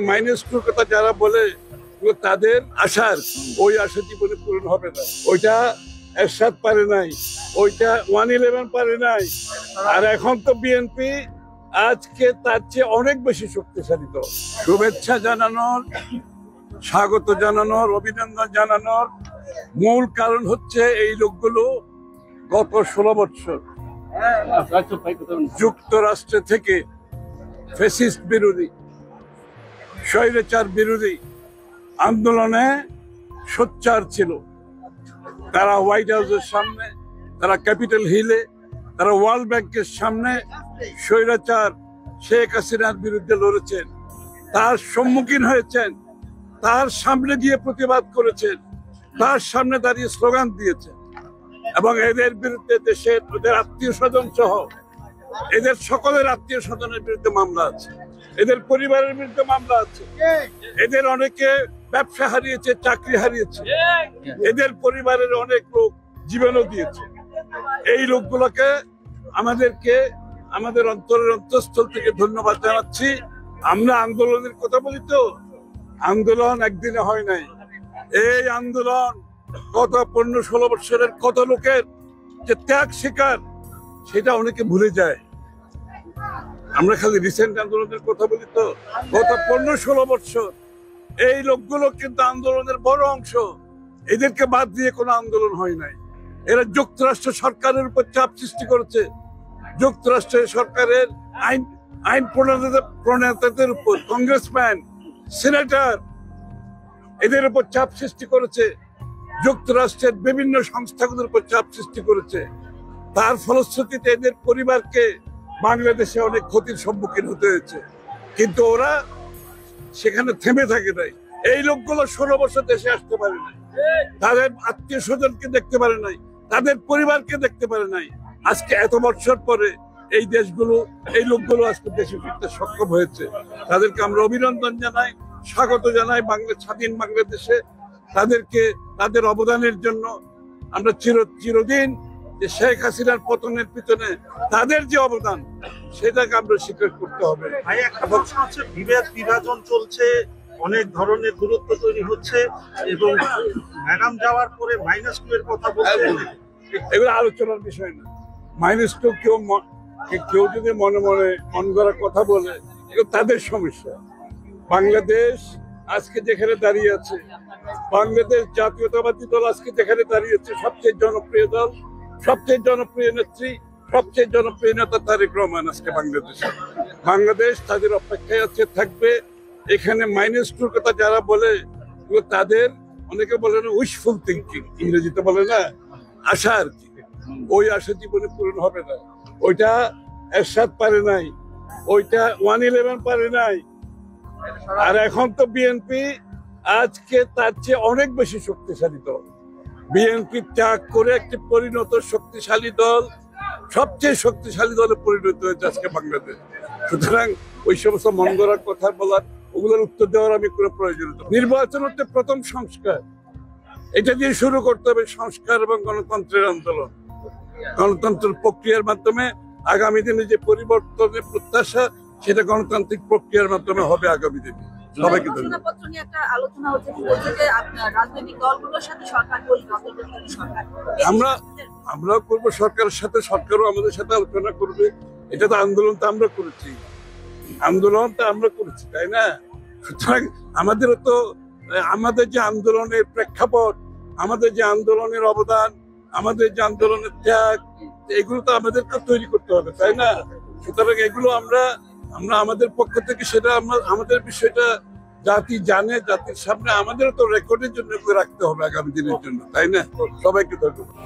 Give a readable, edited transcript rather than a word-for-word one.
Minus 2 কথা যারা বলে তাদের আশার ওই আশা জীবনে পূরণ হবে না। ওইটা এরশাদ পারে নাই, ওইটা 111 পারে নাই। আর এখন তো বিএনপি আজকে তার চেয়ে অনেক বেশি শক্তিশালী। তো শুভেচ্ছা জানানোর, স্বাগত জানানোর, অভিনন্দন জানানোর মূল কারণ হচ্ছে এই লোকগুলো গত 16 বছর যুক্তরাষ্ট্র থেকে ফ্যাসিস্ট বিরোধী, স্বৈরাচার বিরোধী আন্দোলনে সোচ্চার ছিল। তারা হোয়াইট হাউসের সামনে, তারা ক্যাপিটাল হিলে, তারা ওয়ার্ল্ড ব্যাংকের সামনে স্বৈরাচার শেখ হাসিনার বিরুদ্ধে লড়েছেন, তার সম্মুখীন হয়েছেন, তার সামনে গিয়ে প্রতিবাদ করেছেন, তার সামনে দাঁড়িয়ে স্লোগান দিয়েছেন। এবং এদের বিরুদ্ধে দেশের ওদের আত্মীয় স্বজন সহ এদের সকলের আত্মীয় স্বজনের বিরুদ্ধে মামলা আছে, এদের পরিবারের বিরুদ্ধে মামলা আছে। এদের অনেকে ব্যবসা হারিয়েছে, চাকরি হারিয়েছে, এদের পরিবারের অনেক লোক জীবনও দিয়েছে। এই লোকগুলোকে আমাদেরকে আমাদের অন্তরের অন্তঃস্থল থেকে ধন্যবাদ জানাচ্ছি। আমরা আন্দোলনের কথা বলি, তো আন্দোলন একদিনে হয় নাই। এই আন্দোলন গত 15-16 বছরের কত লোকের যে ত্যাগ শিকার, সেটা অনেকে ভুলে যায়। আমরা খালি রিসেন্ট আন্দোলনের কথা বলি, তো গত 15-16 বছর এই লোকগুলো কিন্তু আন্দোলনের বড় অংশ। এদেরকে বাদ দিয়ে কোনো আন্দোলন হয় নাই। এরা যুক্তরাষ্ট্র সরকারের উপর চাপ সৃষ্টি করেছে, যুক্তরাষ্ট্রের সরকারের আইন প্রণেতাদের উপর, কংগ্রেসম্যান, সিনেটর, এদের উপর চাপ সৃষ্টি করেছে, যুক্তরাষ্ট্রের বিভিন্ন সংস্থাগুলোর উপর চাপ সৃষ্টি করেছে। তার ফলশ্রুতিতে এদের পরিবারকে বাংলাদেশে অনেক ক্ষতির সম্মুখীন হতে হয়েছে, কিন্তু ওরা সেখানে থেমে থাকে নাই। এই লোকগুলো 16 বছর দেশে আসতে পারে নাই, তাদের আত্মীয় স্বজনকে দেখতে পারে নাই, তাদের পরিবারকে দেখতে পারে নাই। আজকে এত বছর পরে এই দেশগুলো, এই লোকগুলো আজকে দেশে ফিরতে সক্ষম হয়েছে। তাদেরকে আমরা অভিনন্দন জানাই, স্বাগত জানাই স্বাধীন বাংলাদেশে। তাদেরকে তাদের অবদানের জন্য আমরা চিরদিন যে শেখ হাসিনার পতনের পিছনে তাদের যে অবদান, সেটাকে আমরা স্বীকার করতে হবে। একটা প্রশ্ন হচ্ছে, বিভাজন চলছে, অনেক ধরনের দূরত্ব তৈরি হচ্ছে, এবং ম্যাডাম যাওয়ার পরে -2 এর কথা বলতে, এগুলো আলোচনার বিষয় না। -2 কেউ যদি মনে মনে মন গড়া কথা বলে, এগুলো তাদের সমস্যা। বাংলাদেশ আজকে যেখানে দাঁড়িয়ে আছে, বাংলাদেশ জাতীয়তাবাদী দল আজকে যেখানে দাঁড়িয়েছে, সবচেয়ে জনপ্রিয় দল, সবচেয়ে জনপ্রিয় নেত্রী, সবচেয়ে জনপ্রিয় নেতা তারেক রহমান আজকে বাংলাদেশ তাদের অপেক্ষায় আছে, থাকবে। এখানে -2 কথা যারা বলে, তাদের অনেকে বলে না উইশফুল থিঙ্কিং, ইংরেজিতে বলে না, আশা আর কি। ওই আশা জীবনে পূরণ হবে না। ওইটা এরশাদ পারে নাই, ওইটা 111 পারে নাই। আর এখন তো বিএনপি আজকে তার চেয়ে অনেক বেশি শক্তিশালী দল। বিএনপি ত্যাগ করে একটি পরিণত শক্তিশালী দল, সবচেয়ে শক্তিশালী দলে পরিণত হয়েছে আজকে বাংলাদেশ। সুতরাং ওই সমস্ত মন গড়ার কথা বলার, ওগুলোর উত্তর দেওয়ার আমি কোনো প্রয়োজন নেই। নির্বাচন হচ্ছে প্রথম সংস্কার, এটা দিয়ে শুরু করতে হবে সংস্কার এবং গণতন্ত্রের আন্দোলন। গণতন্ত্রের প্রক্রিয়ার মাধ্যমে আগামী দিনে যে পরিবর্তনের প্রত্যাশা, সেটা গণতান্ত্রিক প্রক্রিয়ার মাধ্যমে হবে আগামী দিনে। সবাইকে আমরাও করবো সরকারের সাথে, সরকারও আমাদের সাথে আলোচনা করবে। এটা তো আন্দোলন তো আমরা করেছি, তাই না? সুতরাং আমাদেরও তো আমাদের যে আন্দোলনের প্রেক্ষাপট, আমাদের যে আন্দোলনের অবদান, আমাদের যে আন্দোলনের ত্যাগ, এগুলো তো আমাদেরকে তৈরি করতে হবে, তাই না? সুতরাং এগুলো আমরা আমাদের পক্ষ থেকে সেটা আমাদের বিষয়টা জাতি জানে, জাতির সামনে আমাদেরও তো রেকর্ডের জন্য রাখতে হবে আগামী দিনের জন্য, তাই না? সবাইকে ধন্যবাদ।